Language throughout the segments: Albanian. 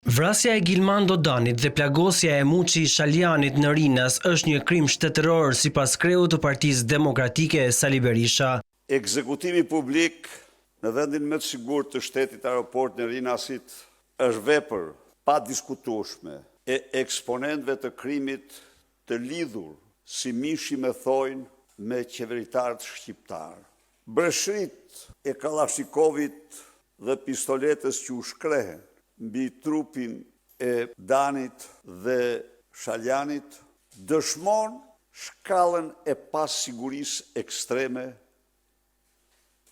Vrasja e Gilman Dodanit dhe plagosja e Muçi Shalianit në Rinas është një krim shtetëror sipas kreut të Partisë Demokratike e Sali Berisha. Ekzekutimi publik në vendin më të sigurt të shtetit aeroport në Rinasit është vepër pa diskutueshme e eksponentëve të krimit të lidhur, si mishi me thojnë, me qeveritarët shqiptar. Breshrit e Kalashnikovit dhe pistoletës që u shkrehen mbi trupin e Danit dhe Shalianit dëshmon shkallën e pasigurisë ekstreme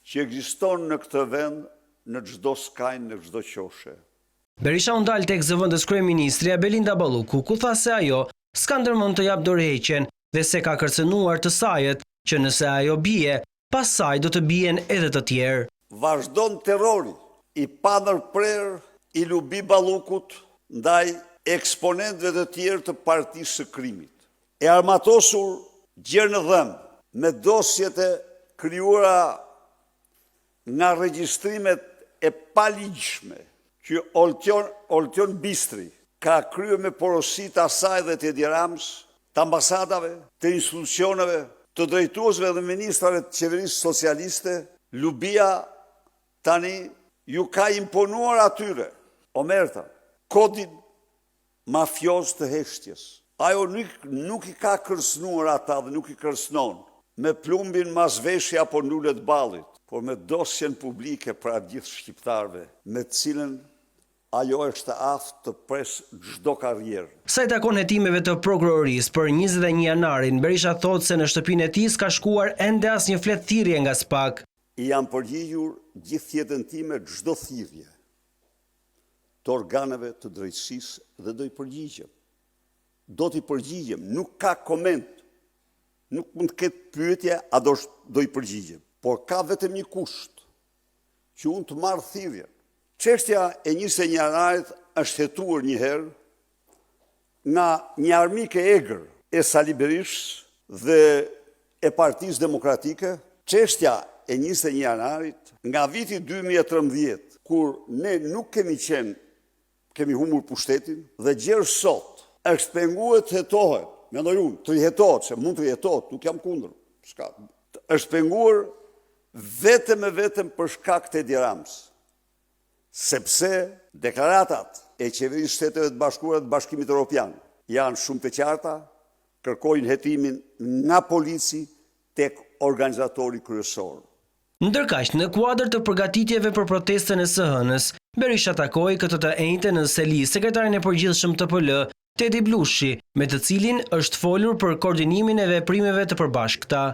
që ekziston në këtë vend në çdo skajnë, në çdo qoshe. Berisha u ndal tek zëvendës kryeministri Belinda Balluku, ku tha se ajo s'ka ndërmend të jap dorëheqjen dhe se ka kërcënuar të sajet që nëse ajo bie, pas saj do të bien edhe të tjerë. Vazhdon terrori i panërprer i Lubi Ballukut ndaj eksponentëve të tjerë të partisë së krimit. E armatosur gjerë në dhëm me dosjet e krijuara nga regjistrimet e paligjshme që Oltjon Bistri ka kryer me porosi të asaj dhe të Edi Rams, të ambasadave, të institucioneve, të drejtuesve dhe ministrave të qeverisë socialiste, Lubia tani ju ka imponuar atyre, omerta, kodin mafios të heshtjes. Ajo nuk i ka kërcënuar ata dhe nuk i kërcënon me plumbin mazveshje apo nulet ballit, por me dosjen publike pra gjithë shqiptarve, me të cilën ajo është aftë të pres çdo karrierë. Sa i takon hetimeve të prokurorisë për 21 janarin, Berisha thotë se në shtëpinë e tij s'ka shkuar ende asnjë flet thirrje nga SPAK. I jam përgjigjur gjithë jetën time çdo thirrje të organeve të drejtësisë dhe do i përgjigjem. Do t'i përgjigjem, nuk ka koment. Nuk mund të ketë pyetje, a do i përgjigjem. Por ka vetëm një kusht që unë të marr thirrjen. Çështja e 21 janarit është hetuar një herë nga një armik e egër e Sali Berishës dhe e Partisë Demokratike. Çështja e 21 janarit nga viti 2013, kur ne nuk kemi humbur pushtetin dhe gjerë sot është penguar të hetohet, mendoj unë, të jetohet, se mund të jetohet, nuk jam kundër. Është penguar vetëm e vetëm për shkak të Edi Rams, sepse deklaratat e qeverisë Shteteve të Bashkuara të Bashkimit Evropian janë shumë të qarta, kërkojnë hetimin nga polici tek organizatori kryesor. Ndërkaq, në kuadër të përgatitjeve për protestën e së hënës, Berisha takoi këtë të njëjtën në Seli sekretarin e përgjithshëm të PL, Tedi Blushi, me të cilin është folur për koordinimin e veprimeve të përbashkëta.